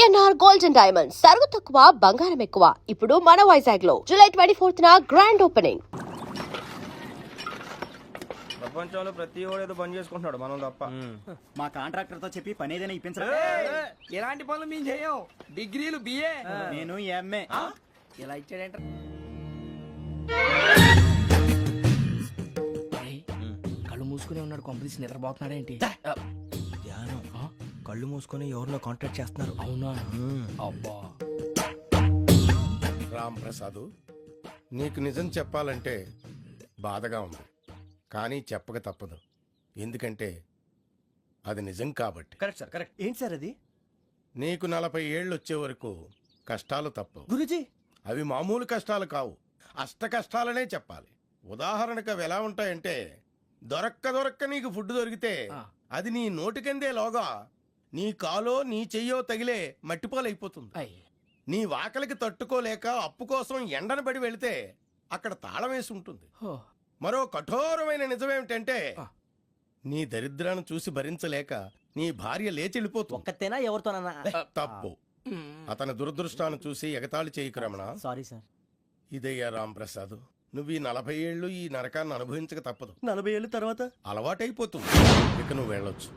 VNR gold and diamonds సరుకు తక్కువ బంగారం ఎక్కువ. ఇప్పుడు మన వైజాగ్ లో జూలై 24th గ్రాండ్ ఓపెనింగ్. ప్రపంచంలో ప్రతి వాడు ఏదో పని చేసుకుంటున్నాడు, మనం తప్ప. మా కాంట్రాక్టర్ తో చెప్పి పని ఏదైనా ఇప్పించరా? ఎలాంటి పనులు మేము చేయం. డిగ్రీలు బిఏ, నేను ఎంఏ. ఇలా ఇచ్చాడంట. కళ్ళు మూసుకునే ఉన్నాడు, కొంపదీసి నిద్రపోతున్నాడేంటి? ధ్యానం. కళ్ళు మూసుకొని ఎవరినో కాంటాక్ట్ చేస్తున్నారు. అవునా? అబ్బా రామ్ ప్రసాద్, నీకు నిజం చెప్పాలంటే బాధగా ఉంది, కానీ చెప్పక తప్పదు. ఎందుకంటే అది నిజం కాబట్టి. Correct sir, correct. ఏంటి సార్ అది? నీకు 40 ఏళ్ళు వచ్చే వరకు కష్టాలు తప్పవు. గురుజీ, అవి మామూలు కష్టాలు కావు, అష్ట కష్టాలనే చెప్పాలి. ఉదాహరణకు అవి ఎలా ఉంటాయంటే, దొరక్క నీకు ఫుడ్ దొరికితే అది నీ నోటికందే లోగా నీ కాలో నీ చెయ్యో తగిలే మట్టిపాలైపోతుంది. నీ వాకలికి తట్టుకోలేక అప్పు కోసం ఎండను పడి వెళితే అక్కడ తాళం వేసి ఉంటుంది. మరో కఠోరమైన నిజమేమిటంటే, నీ దరిద్రాన్ని చూసి భరించలేక నీ భార్య లేచి వెళ్ళిపోతుంది. ఒక్కతేనా ఎవరితోనన్నా? తప్పు. అతని దురదృష్టాన్ని చూసి ఎగతాళి చేయకు రమణ. Sorry sir. ఇదయ్యా రాంప్రసాద్, నువ్వు ఈ 40 ఏళ్ళు ఈ నరకాన్ని అనుభవించక తప్పదు. 40 ఏళ్ళ తర్వాత అలవాటైపోతుంది. ఇక నువ్వు వెళ్ళొచ్చు.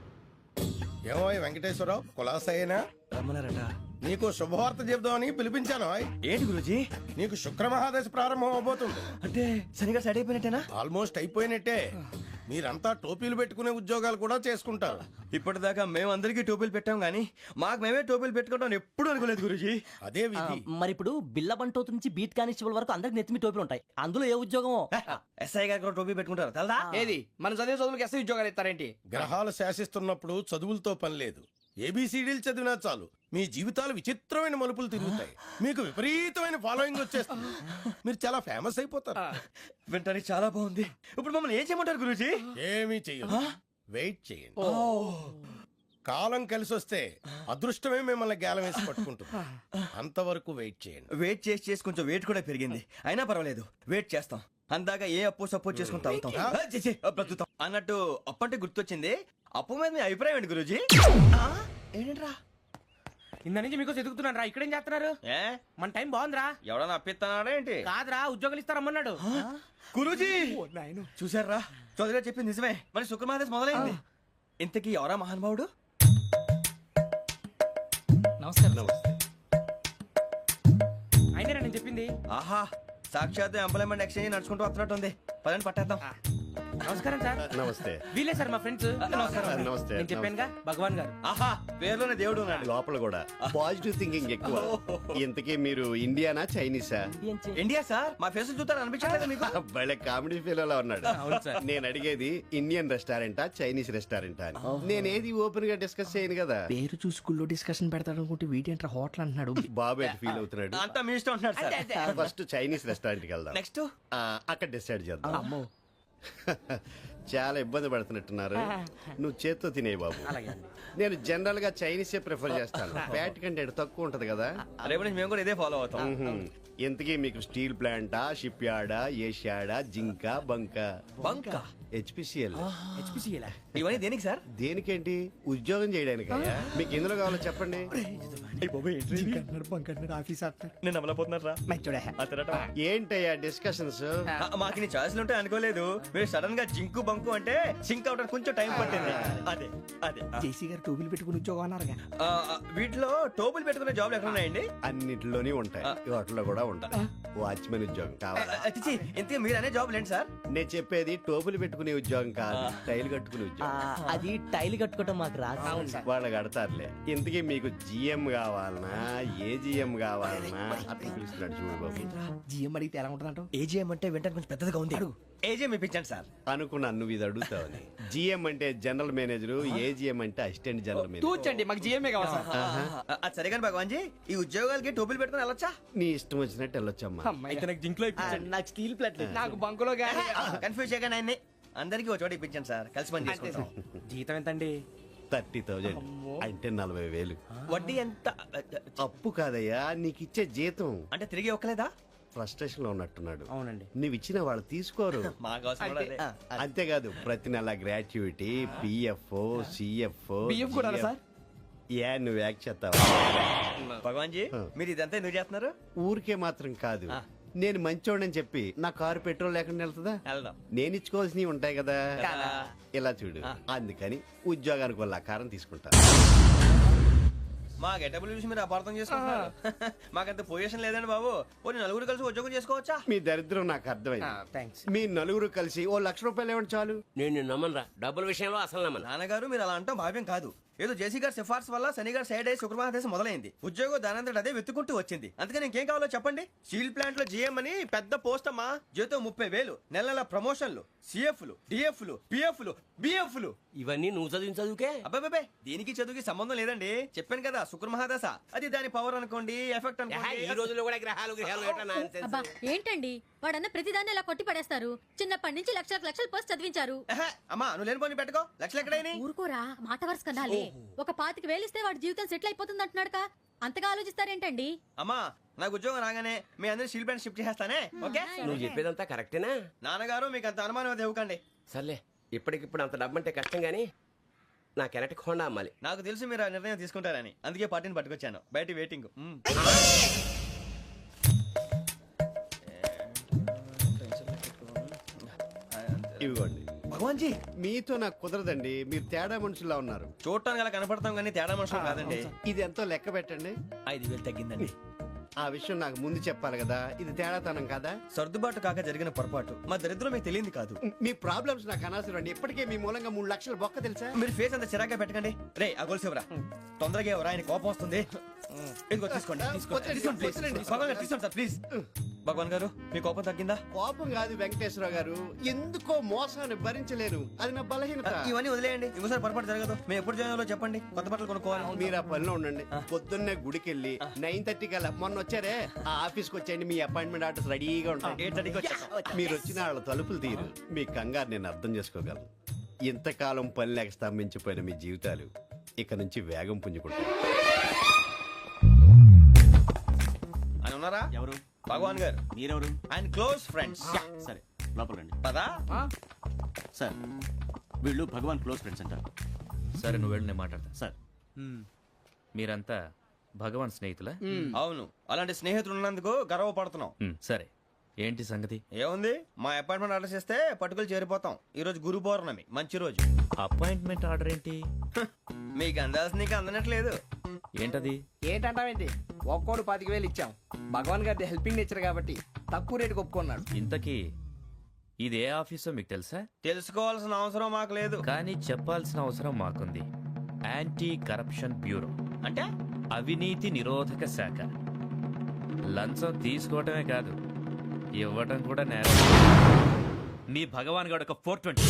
ఏమో వెంకటేశ్వరరావు, కులాసైనా రమ్మన్నారట. నీకు శుభవార్త చెబుదామని పిలిపించాను. ఏంటి గురూజీ? నీకు శుక్రమహాదశ ప్రారంభం అవబోతుంది. అంటే సరిగా సెట్ అయిపోయినట్టేనా? ఆల్మోస్ట్ అయిపోయినట్టే. మీరంతా టోపీలు పెట్టుకునే ఉద్యోగాలు కూడా చేసుకుంటారు. ఇప్పటిదాకా మేమందరికీ టోపీలు పెట్టాం గానీ మాకు మేమే టోపీలు పెట్టుకుంటాం ఎప్పుడు అనుకోలేదు గురూజీ. అదే విధి. మరి ఇప్పుడు బిల్ల బంటోతు నుంచి బీట్ కానిస్టేబుల్ వరకు అందరికి నెత్తిమి టోపీలు ఉంటాయి. అందులో ఏ ఉద్యోగం? ఎస్ఐ గారు కూడా టోపీ పెట్టుకుంటారు తెలదా? ఏది మన చదివే చదువులకు ఎస్ఐ ఉద్యోగాలు ఇస్తారేంటి? గ్రహాలు శాసిస్తున్నప్పుడు చదువులతో పని లేదు. ఏబిసిడీలు చదివినా చాలు మీ జీవితాలు విచిత్రమైన మలుపులు తిరుగుతాయి. మీకు విపరీతమైన ఫాలోయింగ్ వచ్చేస్తుంది. మీరు చాలా ఫేమస్ అయిపోతారు. వింటానికి చాలా బాగుంది. ఇప్పుడు మమ్మల్ని ఏం చేయమంటారు గురూజీ? ఏమీ చెయ్యదు, వెయిట్ చేయండి. కాలం కలిసి వస్తే అదృష్టమే మిమ్మల్ని గేలం వేసి పట్టుకుంటుంది. అంతవరకు వెయిట్ చేయండి. వెయిట్ చేసి కొంచెం వెయిట్ కూడా పెరిగింది. అయినా పర్వాలేదు, వెయిట్ చేస్తాం. అందాక ఏ అప్పు సపోర్ట్ చేసుకుని తాగుతాం. బ్రతుకుతాం అన్నట్టు అప్పు అంటే గుర్తొచ్చింది. అప్పు మీద మీ అభిప్రాయం ఏంటి గురూజీ? ఏంటరా ఇంత నుంచి మీకు ఎదుగుతున్నాను రా. ఇక్కడేం చేస్తున్నారు? మన టైం బాగుందిరా. ఎవడన్నా అప్పిస్తున్నాడా ఏంటి? కాదురా, ఉద్యోగాలు ఇస్తారమ్మన్నాడు గురూజీ. చూసారా, చౌదరిగా చెప్పింది నిజమే. మరి శుక్రమాదేశ్ మొదలైంది. ఇంతకీ ఎవరా మహానుభావుడు? నమస్కారం. అయినా నేను చెప్పింది. ఆహా, సాక్షాత్ ఎంప్లాయ్మెంట్ ఎక్స్చేంజ్ నడుచుకుంటూ వస్తున్నట్టుంది. పదండి పట్టేద్దాం. నమస్కారం సార్. నమస్తే. వీలే సార్ మా ఫ్రెండ్స్. నమస్తే. నేను చెప్పానుగా, భగవాన్ గారు. ఆహా, పేర్లోనే దేవుడు ఉన్నాడు. లోపల కూడా పాజిటివ్ థింకింగ్ ఎక్కువ. ఇంతకీ మీరు ఇండియానా చైనీసా? India sir. మా ఫేస్ చూస్తారు అనిపించలేదు మీకు? భలే కామెడీ ఫీల్ అలా ఉన్నాడు. అవును సార్. నేను అడిగేది ఇండియన్ రెస్టారెంటా చైనీస్ రెస్టారెంటా అని. నేనేది ఓపెన్ గా డిస్కస్ చేయను కదా. పేరు చూసుకుల్లో డిస్కషన్ పెడతాడు అనుకుంటే వీటి ఏంట్రా హోటల్ అంటున్నాడు. బాబు ఎట్ ఫీల్ అవుతున్నాడు. అంతా మీ ఇష్టం ఉంటున్నాడు సార్. ఫస్ట్ చైనీస్ రెస్టారెంట్ కి వెళ్దాం. నెక్స్ట్ అక్కడ డిసైడ్ చేద్దాం. అమ్మో, చాలా ఇబ్బంది పడుతున్నట్టున్నారు. నువ్వు చేత్తో తినే బాబు. నేను జనరల్ గా చైనీసే ప్రిఫర్ చేస్తాను. ఫ్యాట్ కంటెంట్ తక్కువ ఉంటది కదా. రేపు నుంచి మేము కూడా ఇదే ఫాలో అవుతాం. ఇంతకీ మీకు స్టీల్ ప్లాంటా, షిప్ యార్డా, ఏషియాడా, జింక, బంకా? బంకా, హెచ్పిసిఎల్. ఇవన్నీ దేనికి సార్? దేనికేంటి? ఉద్యోగం చేయడానికి. మీకు ఎందులో కావాలో చెప్పండి. నేను అమలపోతున్నారా? ఏంటయ్యా డిస్కషన్స్? మాకు నీ ఛాయిస్లు ఉంటాయి అనుకోలేదు. మీరు సడన్ గా జింకు బంకు అంటే సింక్ అవడానికి కొంచెం టైం పట్టింది. అదే అదే జేసీ గారు టోపీలు పెట్టుకుని ఉద్యోగం అన్నారుగా. వీటిలో టోపులు పెట్టుకునే జాబ్లు ఎక్కడ ఉన్నాయండి? అన్నిటిలోనే ఉంటాయి, వాటిలో కూడా ఉంటాయి. వాచ్మెన్ ఉద్యోగం కావాలా? ఇంతకీ మీరు అనే జాబ్ ఏంటి సార్? నేను చెప్పేది టోపులు పెట్టుకునే ఉద్యోగం కాదు, టైల్ కట్టుకునే ఉద్యోగం. అది టైల్ కట్టుకోవటం మాకు రాదు. వాళ్ళు కడతారులే. ఇంతకీ మీకు జిఎం కావాలనా, ఏ జిఎం కావాలనా? అట్లా పిలుస్తున్నాడు చూడు బాబు. జిఎం అడిగితే ఎలా ఉంటుందంట? ఏజీఎం అంటే వెంటనే కొంచెం పెద్దదిగా ఉంది. ఏజీఎం ఇప్పించండి సార్. అనుకున్నాను నువ్వు ఇది అడుగుతావని. జిఎం అంటే జనరల్ మేనేజర్, ఏజిఎం అంటే అసిస్టెంట్ జనరల్ మేనేజర్. తూచండి, మాకు జిఎంఏ కావాలి సార్. అది సరే కానీ భగవాన్ జీ, ఈ ఉద్యోగాలకి టోపులు పెట్టుకుని వెళ్ళొచ్చా? నీ ఇష్టం వచ్చినట్టు వెళ్ళొచ్చమ్మా. అయితే నాకు జింక్లో నాకు స్టీల్ ప్లేట్. నాకు బంకులో గానీ. కన్ఫ్యూజ్ చేయగానే ఆయన్ని అందరికీ ఒక చోట ఇప్పించండి సార్. కలిసి పని చేసుకుంటాం. జీతం ఎంతండి? 30,000 అంటే 40,000. వడ్డీ ఎంత? అప్పు కాదయ్యా, నీకు ఇచ్చే జీతం. అంటే తిరిగి ఒక్కలేదా? ఫ్రస్ట్రేషన్ లో ఉన్నట్టున్నాడు. అవునండి. నువ్వు ఇచ్చిన వాళ్ళు తీసుకోరు. మాకు అవసరం కూడా అదే. అంతేకాదు ప్రతి నెల గ్రాట్యుటీ, పిఎఫ్, సిఎఫ్. బియ్యం కూడా సార్? ఏ నువ్వు యాక్ట్ చేస్తావా? భగవాన్ జీ మీరు ఇదంతా ఎందుకు చేస్తున్నారు? ఊరికే మాత్రం కాదు, నేను మంచోడని చెప్పి నా కారు పెట్రోల్ లేకుండా వెళ్తుందా? వెళ్దాం. నేను ఇచ్చుకోవాల్సినవి ఉంటాయి కదా, ఇలా చూడు. అందుకని ఉద్యోగానికి వాళ్ళ ఆకారం తీసుకుంటా. మా గెటబుల్ చూసి మీరు అపార్థం చేసుకుంటున్నారు. మాకంత పొజిషన్ లేదండి బాబు. పోనీ నలుగురు కలిసి ఉద్యోగం చేసుకోవచ్చా? మీ దరిద్రం నాకు అర్థమైంది. థ్యాంక్స్. మీ నలుగురు కలిసి ఓ ₹1,00,000 ఇవ్వండి చాలు. నేను నమ్మనరా, డబ్బుల విషయంలో అసలు నమ్మను. నాన్నగారు మీరు అలా అంటాం భావ్యం కాదు. ఏదో జేసీ గారి సిఫార్సు వల్ల శని గారు సైడ్ అయ్యి శుక్రవారం మొదలైంది. ఉద్యోగం దానంతటి అదే వెతుకుంటూ వచ్చింది. అందుకని ఇంకేం కావాలో చెప్పండి. స్టీల్ ప్లాంట్ లో జీఎం అని పెద్ద పోస్ట్ అమ్మా. జీతం 30,000, నెల నెల ప్రమోషన్లు, సిఎఫ్లు, డిఎఫ్లు, పిఎఫ్లు, బిఎఫ్లు. ఇవన్నీ నువ్వు చదివిన చదువుకే. అబ్బాబే దీనికి చదువుకి సంబంధం లేదండి. చెప్పాను కదా శుక్ర మహాదశ. అది దాని పవర్ అనుకోండి, ఎఫెక్ట్ ఈ అనుకోండి. రోజుల్లో కూడా గ్రహాలు ఏటా nonsense. అబ్బా ఏంటండి వాడన్న ప్రతిదాన్ని ఇలా కొట్టి పడేస్తారు. చిన్నప్పటి నుంచి లక్షలు పోస్ట్ చదివించారు. ఎహె, అమ్మా నువ్వు లేని పోనీ పెట్టుకో. లక్షలు ఎక్కడైనా ఊరుకోరా, మాట వరుస కదాలే. ఒక 25,000 ఇస్తే వాడి జీవితం సెటిల్ అయిపోతుంది అంటున్నాడుగా. అంతగా ఆలోచిస్తారేంటండి? అమ్మా నాకు ఉద్యోగం రాగానే మీ అందరూ స్టీల్ ప్లాంట్ షిఫ్ట్ చేస్తానే. ఓకే నువ్వు చెప్పేదంతా కరెక్టేనా? నాన్నగారు మీకు అంత అనుమానం అయితే ఇవ్వకండి. సర్లే, ఇప్పటికిప్పుడు అంత డబ్బు అంటే కష్టం గానీ నా కెనటిక్ హోండా అమ్మాలి. నాకు తెలుసు మీరు ఆ నిర్ణయం తీసుకుంటారని, అందుకే పార్టీని పట్టుకొచ్చాను. బయట వెయిటింగ్. ఇవ్వండి. భగవాన్ జీ మీతో నాకు కుదరదండి, మీరు తేడా మనుషుల్లా ఉన్నారు. చూడటానికి అలా కనపడతాం కానీ తేడా మనుషులు కాదండి. ఇది ఎంతో లెక్క పెట్టండి. 5,000 తగ్గిందండి. ఆ విషయం నాకు ముందు చెప్పాలి కదా, ఇది తేడాతనం కదా. సర్దుబాటు కాక జరిగిన పొరపాటు. మా దరిద్రం మీకు తెలియంది కాదు. మీ ప్రాబ్లమ్స్ నాకు అనవసరం అండి. ఇప్పటికే మీ మూలంగా 3 లక్షల బొక్క తెలుసా? మీరు ఫేస్ అంత చిరాగ్గా పెట్టకండి. రే ఆ గొలుసు ఎవరా? తొందరగా ఎవరా? ఆయన కోపం వస్తుంది. ఇదిగో తీసుకోండి. తీసుకోండి ప్లీజ్. భగవాన్ గారు తీసుకోండి సార్ ప్లీజ్. భగవాన్ గారు మీ కోపం తగ్గిందా? కోపం కాదు వెంకటేశ్వర గారు, ఎందుకో మోసాన్ని భరించలేను, అది నా బలహీనత. ఇవన్నీ వదిలేయండి. ఇంకోసారి పొరపాటు జరగదు. మేము ఎప్పుడు జాయిన్ అవ్వాలో చెప్పండి. కొత్త బట్టలు కొనుక్కోవాలి. మీరు ఆ పనిలో ఉండండి. పొద్దున్నే గుడికి వెళ్ళి 9:30 కల్లా, మొన్న వచ్చారే ఆ ఆఫీస్కి వచ్చేయండి. మీ అపాయింట్మెంట్ ఆర్డర్స్ రెడీగా ఉంటాయి. 8:30కి వచ్చేస్తాం. మీరు వచ్చిన వాళ్ళ తలుపులు తీరు. మీ కంగారు నేను అర్థం చేసుకోగలను. ఇంతకాలం పని లేక స్తంభించిపోయిన మీ జీవితాలు ఇక నుంచి వేగం పుంజుకుంటాయి. ఆయన ఉన్నారా? ఎవరు? భగవాన్ గారు. మీరెవరు? ఆయన క్లోజ్ ఫ్రెండ్స్. సరే లోపల రండి. పదా సార్ వీళ్ళు భగవాన్ క్లోజ్ ఫ్రెండ్స్ అంటారు. సరే నువ్వు వెళ్ళి నేను మాట్లాడతా. సార్ మీరంతా భగవాన్ స్నేహితులా? అవును. అలాంటి స్నేహితులు ఉన్నందుకు గర్వపడుతున్నాం. సరే ఏంటి సంగతి? ఏముంది, మా అపాయింట్మెంట్ ఆర్డర్ చేస్తే పట్టుకులు చేరిపోతాం. ఈ రోజు గురు పౌర్ణమి, మంచి రోజు. అపాయింట్మెంట్ ఆర్డర్ ఏంటి? మీకు అందాల్సిన నీకు అందనట్లేదు. ఏంటది? ఏంటంటావేంటి? ఒక్కోడు 25,000 ఇచ్చాం. భగవాన్ గారి హెల్పింగ్ నేచర్ కాబట్టి తక్కువ రేటుకి ఒప్పుకున్నాడు. ఇంతకీ ఇది ఏ ఆఫీసో మీకు తెలుసా? తెలుసుకోవాల్సిన అవసరం మాకు లేదు. కానీ చెప్పాల్సిన అవసరం మాకుంది. యాంటీ కరప్షన్ బ్యూరో అంటే అవినీతి నిరోధక శాఖ. లంచం తీసుకోవటమే కాదు, ఇవ్వటం కూడా నేరం. మీ భగవాన్ గారు ఒక 420.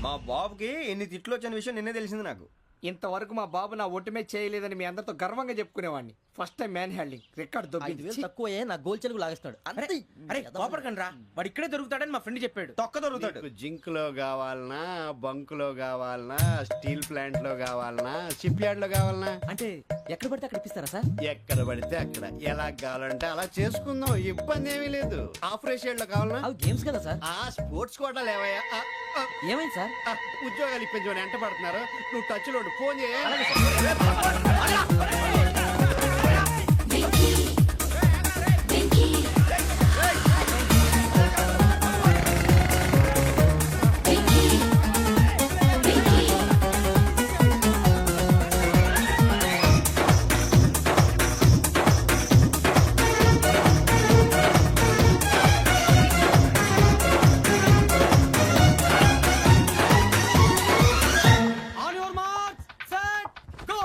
మా బాబుకి ఎన్ని తిట్లు వచ్చిన విషయం నిన్నే తెలిసింది నాకు. ఇంతవరకు మా బాబు నా ఒట్టుమే చేయలేదని మీ అందరితో గర్వంగా చెప్పుకునేవాడిని. First time man handing record 5,000 తక్కువ నా గోల్ చెలుగు లాగేస్తాడు. అరే కోపడకండి రా, వాడు ఇక్కడే దొరుకుతాడని మా ఫ్రెండ్ చెప్పాడు. తొక్క దొరుకుతాడు. మీకు జింక్ లో కావాలనా, బంక్ లో కావాలనా, స్టీల్ ప్లాంట్ లో కావాలనా, షిప్ యార్డ్ లో కావాలనా? అంటే ఎక్కడ పడితే అక్కడ ఇప్పిస్తారా సార్? ఎక్కడ పడితే అక్కడ, ఎలా కావాలంటే అలా చేసుకుందాం. ఇబ్బంది ఏమీ లేదు. ఆపరేషన్ లో కావాలనా? అవి గేమ్స్ కదా సార్. ఆ స్పోర్ట్స్ కోటా లేవయ్యా. ఏమైంది సార్? ఉద్యోగాలు ఇప్పించమని ఎంట పడుతున్నారు. నువ్వు టచ్ లో ఫోన్ చేయ. On your marks set go.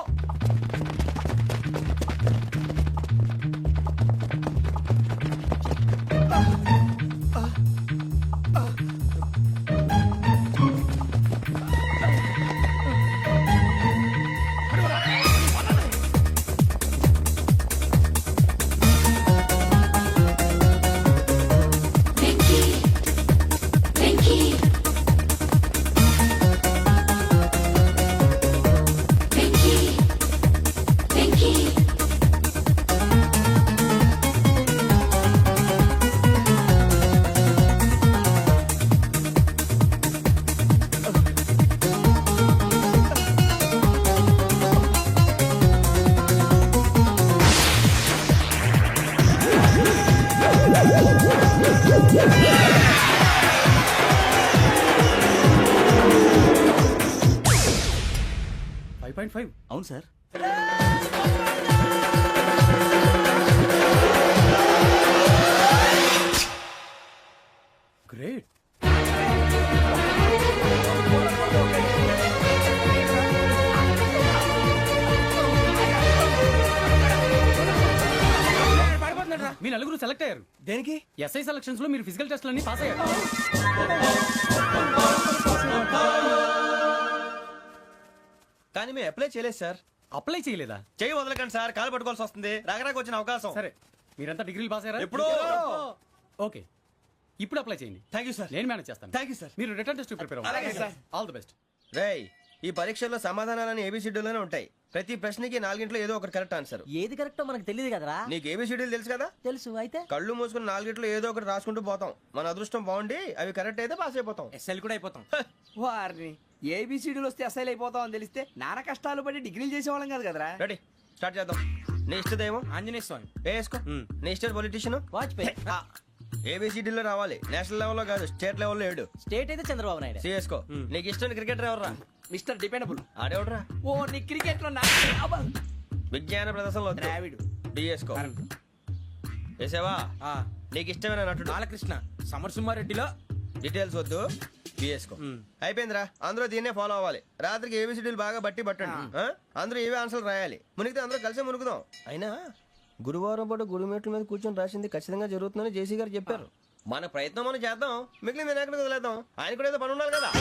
1.5. అవును సార్. గ్రేట్. మీ నలుగురు సెలెక్ట్ అయ్యారు. దేనికి? ఎస్ఐ సెలక్షన్స్ లో మీరు ఫిజికల్ టెస్ట్ అన్ని పాస్ అయ్యారు. కానీ మేము అప్లై చేయలేదు సార్. అప్లై చేయలేదా? చెయ్యి వదలకండి సార్, కాలు పట్టుకోవాల్సి వస్తుంది. రాగరాకు వచ్చిన అవకాశం. సరే, మీరంతా డిగ్రీలు పాస్ అయ్యారా? ఎప్పుడో. ఓకే, ఇప్పుడు అప్లై చేయండి. Thank you sir. నేను మేనేజ్ చేస్తాను. Thank you sir. మీరు రిటర్న్ టెస్ట్ ప్రిపేర్ అలాగే అవ్వండి. సార్. All the best. రేయ్, ఈ పరీక్షల్లో సమాధానాలని ఏబిసిడ్యూల్లోనే ఉంటాయి. ప్రతి ప్రశ్నకి 4 ఏదో ఒకటి కరెక్ట్ ఆన్సర్. ఏది కరెక్టో మనకు తెలియదు కదరా. నీకు ఏబిసిడ్యూల్ తెలుసు కదా? తెలుసు. అయితే కళ్ళు మూసుకుని 4 ఏదో ఒకటి రాసుకుంటూ పోతాం. మన అదృష్టం బాగుండి అవి కరెక్ట్ అయితే పాస్ అయిపోతాం. ఎస్ఎల్ కూడా అయిపోతాం. వారిని ఏబిసిడీలు వస్తే అసైల్ అయిపోతాం అని తెలిస్తే నాన్న కష్టాలు పడి డిగ్రీలు చేసేవాళ్ళం కాదు కదరా. రెడీ, స్టార్ట్ చేద్దాం. నీ ఇష్టదేమో ఆంజనేయ స్వామి. వేసుకో. నీ ఇష్ట పొలిటీషియన్ వాజ్పేయి. ఏబిసిడీలో రావాలి. నేషనల్ లెవెల్లో కాదు, స్టేట్ లెవెల్లో 7. స్టేట్ అయితే చంద్రబాబు నాయుడు. సిఎస్కో. నీకు ఇష్టం క్రికెటర్ ఎవర్రా? Mister dependable. ఆడేవడరా? ఓ నీ క్రికెట్ లో విజ్ఞాన ప్రదర్శనలో ద్రావిడు. డిఎస్కో. వేసావా? నీకు ఇష్టమైన నటుడు? బాలకృష్ణ. సమర్ సుమారెడ్డిలో డీటెయిల్స్ వద్దు, బిఎస్కో. అయిపోయిందిరా. అందరూ దీన్నే ఫాలో అవ్వాలి. రాత్రికి ఏబిసిడీలు బాగా బట్టి పట్టండి. అందరూ ఏవే ఆన్సర్లు రాయాలి. మునిగితే అందరూ కలిసి మునుగుదాం. అయినా గురువారం పాటు గురుమేట్ల మీద కూర్చొని రాసింది ఖచ్చితంగా జరుగుతుందని జేసీ గారు చెప్పారు. మన ప్రయత్నం మనం చేద్దాం, మిగిలింది ఎక్కడికి వదిలేద్దాం. ఆయన కూడా ఏదో పని ఉండాలి కదా.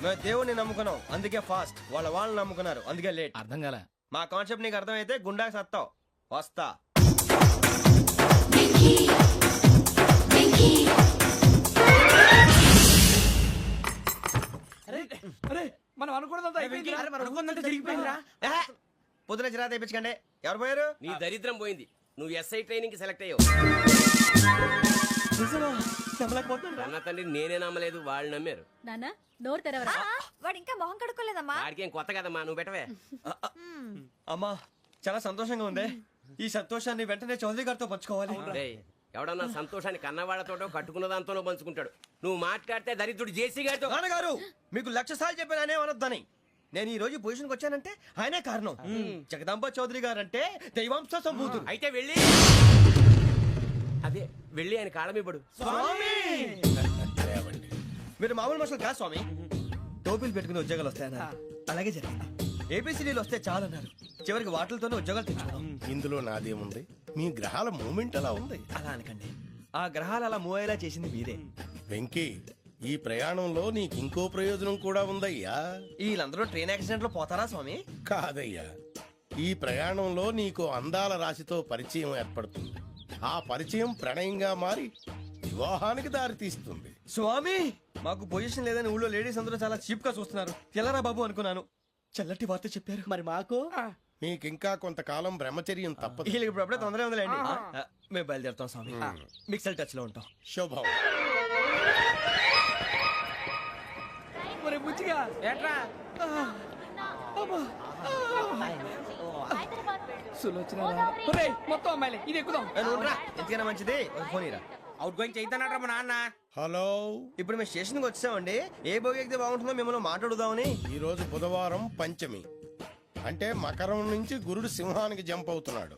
మేము దేవుడిని నమ్ముకున్నాం, అందుకే ఫాస్ట్. వాళ్ళని నమ్ముకున్నారు, అందుకే లేట్. అర్థం కాలే. మా కాన్సెప్ట్ నీకు అర్థమైతే గుండాకి సత్తావు. వస్తా. అరే మనం అనుకున్నదంతా అయిపోయింది. అనుకున్నంత జరిగిపోయిందిరా. పొద్దున చిరా తెప్పించకండి. ఎవరు పోయారు? నీ దరిద్రం పోయింది. నువ్వు ఎస్ఐ ట్రైనింగ్ కి సెలెక్ట్ అయ్యావు. అన్న తండ్రి నేనే నమ్మలేదు, వాళ్ళు నమ్మారు. నాన్న నోరు తెరవరా. వాడు ఇంకా మొహం కడుక్కోలేదమ్మా. వాడికి ఏం కొత్త కదమ్మా, నువ్వు పెట్టవే. అమ్మా, చాలా సంతోషంగా ఉంది. ఈ సంతోషాన్ని వెంటనే చౌదరి గారితో పంచుకోవాలి. రేయ్, ఎవడన్నా సంతోషాన్ని కన్నవాళ్లతోటో కట్టుకున్న దాంతోనో పంచుకుంటాడు. నువ్వు మాట్లాడితే దరిద్రుడు జేసీ గారితో. నాన్నగారు, మీకు 1,00,000 సార్లు చెప్పానే అనొద్దని. నేను ఈ రోజు పొజిషన్కి వచ్చానంటే ఆయనే కారణం. జగదాంబ చౌదరి గారు అంటే దైవాంశ సంభూతుడు. అయితే వెళ్ళి అదే వెళ్ళి ఆయన కాళ్ళమివ్వడు. మీరు మామూలు మనుషులు కాదు స్వామి. టోపీలు పెట్టుకుని ఉద్యోగాలు వస్తాయన్నారు, అలాగే జరిగింది. ఏపీసీడీలు వస్తే చాలన్నారు, చివరికి వాటిలతోనే ఉద్యోగాలు తెచ్చుకున్నాం. ఇందులో నాదేముంది? మీ గ్రహాల మూమెంట్ అలా ఉంది. అలా అనకండి, ఆ గ్రహాలు అలా మూవ్ అయ్యేలా చేసింది మీరే. వెంకీ, ఈ ప్రయాణంలో నీకు ఇంకో ప్రయోజనం కూడా ఉందయ్యా. వీళ్ళందరూ ట్రైన్ యాక్సిడెంట్ లో పోతారా స్వామి? కాదయ్యా, ఈ ప్రయాణంలో నీకు అందాల రాశితో పరిచయం ఏర్పడుతుంది. ఆ పరిచయం ప్రణయంగా మారి వివాహానికి దారితీస్తుంది. స్వామి, మాకు పొజిషన్ లేదని ఊళ్ళో లేడీస్ అందరూ చాలా చీప్ గా చూస్తున్నారు. ఎలారా బాబు అనుకున్నాను. చల్లటి వార్త చెప్పారు. మరి మాకు నీకింకా కొంతకాలం బ్రహ్మచర్యం తప్పదు. వీళ్ళకి ఇప్పుడు అప్పుడే తొందరగా ఉందిలేండి. మేము బయలుదేరుతాం స్వామి. మిక్సెల్ టచ్ లో ఉంటాం. శుభం. ఏట్రా మొత్తం అమ్మాయిలే, ఇది ఎక్కుదాం. ఎందుకైనా మంచిది ఒక ఫోన్ ఇరా. అవుట్ గోయింగ్ చేద్దానట్రా మా నాన్న. హలో, ఇప్పుడు మేము స్టేషన్కి వచ్చామండి. ఏ బోగి ఎక్కితే బాగుంటుందో మిమ్మల్ని మాట్లాడుదామని. ఈ రోజు బుధవారం పంచమి, అంటే మకరం నుంచి గురుడు సింహానికి జంప్ అవుతున్నాడు.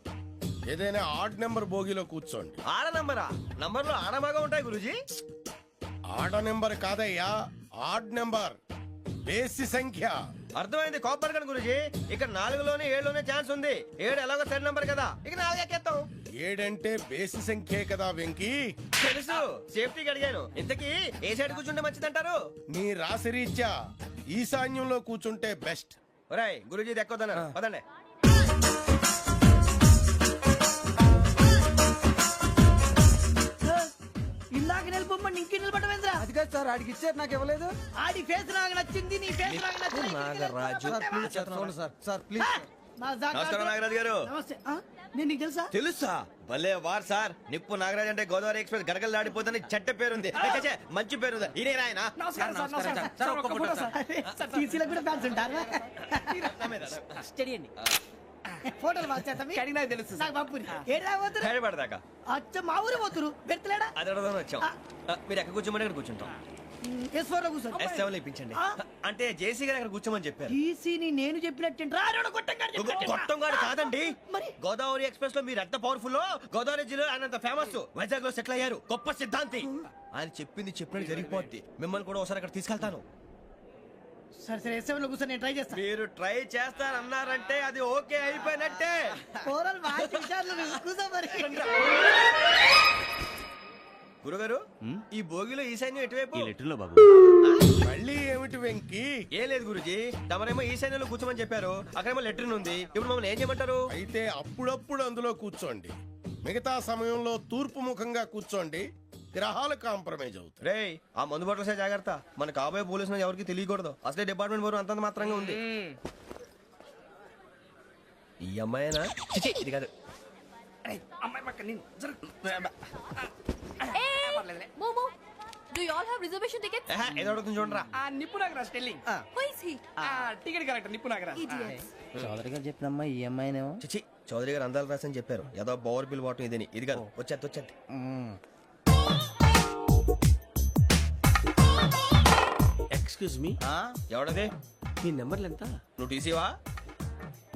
ఏదైనా ఆడ్ నెంబర్ బోగిలో కూర్చోండి. ఆడ నంబరా? నంబర్లో ఆడమాగా ఉంటాయి గురూజీ. ఆడ నెంబర్ కాదయ్యా, ఆడ్ నెంబర్, బేసి సంఖ్య. అర్థమైంది, కాపర్ కానీ గురూజీ. ఇక్కడ 4లోనే 7లోనే ఛాన్స్ ఉంది. 7 ఎలాగో సరి నంబర్ కదా, ఇక 4 ఎక్కేస్తాం. 7 అంటే బేసి సంఖ్యే కదా వెంకీ. తెలుసు, సేఫ్టీకి అడిగాను. ఇంతకీ ఏ సైడ్ కూర్చుంటే మంచిదంటారు? నీ రాశి రీత్యా ఈశాన్యంలో కూర్చుంటే బెస్ట్. ఒరాయ్, గురూజీ దెక్కొద్దన్నారు, పదండి. ఇందాక నిలబొమ్మని ఇంకే నిలబడమేంద్రా. అది కాదు సార్, ఆడికి ఇచ్చారు, నాకు ఇవ్వలేదు. ఆడి ఫేస్ నాకు నచ్చింది, నీ ఫేస్ నాకు నచ్చింది. Nagaraju, sir please. నమస్కారం నాగరాజు గారు. నమస్తే నేను నీకు తెలుసా తెలుసా? భలే వార్ సార్. నిప్పు నాగరాజ్ అంటే గోదావరి ఎక్స్ప్రెస్ గడగలు దాడిపోతుంది చెట్ట పేరుంది. ఛే, మంచి పేరు. ఈయన ఆయన నమస్కారం సార్ నమస్కారం సార్ ఒక్క ఫోటో సార్ టీసీలో కూడా ఫ్యాన్స్ ఉంటారా స్టడీ అండి ఫోటోలు మార్చేస్తాం కడిగి నాకు తెలుసు నాకు పంపుని ఏడా పోతురు హైదరాబాద్ అచ్చ మా ఊరు పోతురు పెడతలేడా అది అడగదామని వచ్చాం. మీరు ఎక్కడ కూర్చోమని అక్కడ కూర్చుంటాం. S4 లో కూర్చో S7 ఇప్పించండి. అంటే జేసీ గారు అక్కడ కూర్చోమని చెప్పారు. టీసీని నేను చెప్పినట్టు గొట్టంగాడు కాదండి. మరి? గోదావరి ఎక్స్ప్రెస్ లో మీరు ఎంత పవర్ఫుల్, గోదావరి జిల్లా ఆయన ఫేమస్, వైజాగ్ లో సెటిల్ అయ్యారు, గొప్ప సిద్ధాంతి. ఆయన చెప్పింది చెప్పినట్టు జరిగిపోద్ది. మిమ్మల్ని కూడా ఒకసారి అక్కడ తీసుకెళ్తాను. సరే సరే S7 లో కూర్చో నేను ట్రై చేస్తాను మీరు ట్రై చేస్తారన్నారంటే అది ఓకే అయిపోయినట్టే. ఓవరాల్ బాగా చేశారు కూర్చో మరి గురుగారు, ఈ భోగిలో ఈశాన్యం ఎటువైపు? లెటర్లో బాబు. మళ్ళీ ఏమిటి వెంకీ? ఏం లేదు గురుజీ, తమరేమో ఈశాన్యంలో కూర్చోమని చెప్పారు, అక్కడేమో లెటర్ ఉంది. ఇప్పుడు మమ్మల్ని ఏం చేయమంటారు? అయితే అప్పుడప్పుడు అందులో కూర్చోండి, మిగతా సమయంలో తూర్పు ముఖంగా కూర్చోండి. గ్రహాలు కాంప్రమైజ్ అవుతాయి. రేయ్, ఆ మందు బాటలసే జాగ్రత్త. మన కాబోయే పోలీసులు ఎవరికి తెలియకూడదు. అసలే డిపార్ట్మెంట్ బోరు అంతంత మాత్రంగా ఉంది. ఈ అమ్మాయినా? చిచి, ఇది కాదు. అమ్మాయి పక్క నేను మోమో do you all have reservation tickets? ఏదో అడుగుతుంది చూడరా. నిప్పు Nagaraj telling who is he? Ticket correct నిప్పు నాగరాజ్ ఇడియట్స్. చౌదరి గారు చెప్పినమ్మా ఈ అమ్మాయినేమో చిచి, చౌదరి గారు అందాలు రాసని చెప్పారు. ఏదో బోర్ బిల్ వాటం ఇదని. ఇది కాదు, వచ్చేది వచ్చేది. Excuse me ఎవడది? మీ నెంబర్లు ఎంత? నువ్వు టీసీవా?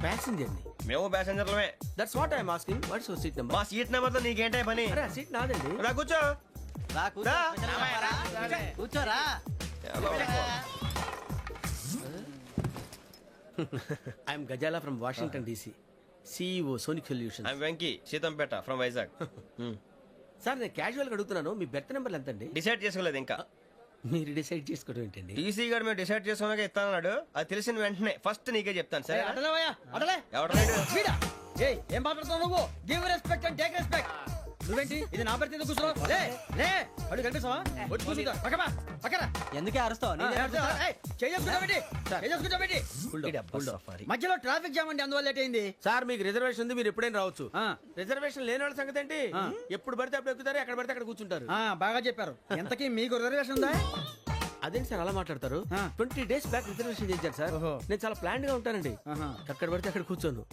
ప్యాసింజర్ ని మేము ప్యాసెంజర్లమే. That's what I'm asking what's your seat number? మా సీట్ నెంబర్ తో నీకేంటే పని? అరే సీట్ నాదండి. రా కూర్చో. రా. కూర్చోరా I'm Ghazala from Washington DC, CEO sonic solution. I'm Venky, Seethampeta from Vizag. Sir నేను క్యాజువల్ గా అడుగుతున్నాను, మీ బెర్త్ నెంబర్లు ఎంత అండి? డిసైడ్ చేసుకోలేదు ఇంకా. మీరు డిసైడ్ చేసుకోవడం ఏంటండి? టీసీ గారు మేము డిసైడ్ చేసుకున్నాక ఇస్తానన్నాడు. అది తెలిసిన వెంటనే ఫస్ట్ నీకే చెప్తాను. సరే అడలే ఎవరు? ఏం మాట్లాడుతావు నువ్వు? Give respect and take respect. నువ్వేంటి ఇది నా పరిస్థితి ఎందుకు కూర్చున్నావు? లే లే అడుగు కనిపిస్తావా? వచ్చి కూర్చుంటా పక్కమా పక్కన. ఎందుకే అరుస్తావు? మధ్యలో ట్రాఫిక్ జామ్ అండి, అందువల్ల లేట్ అయింది. సార్ మీకు రిజర్వేషన్ ఉంది, మీరు ఎప్పుడైనా రావచ్చు. రిజర్వేషన్ లేని వాళ్ళ సంగతి ఏంటి? ఎప్పుడు పడితే అప్పుడు ఎక్కుతారు, ఎక్కడ పడితే అక్కడ కూర్చుంటారు. బాగా చెప్పారు. ఎంతకీ మీకు రిజర్వేషన్ ఉందా? అదేంటి సార్ అలా మాట్లాడతారు? 20 days బ్యాక్ రిజర్వేషన్ చేశారు సార్. నేను చాలా ప్లాన్డ్ గా ఉంటానండి. అక్కడ పడితే అక్కడ కూర్చోను.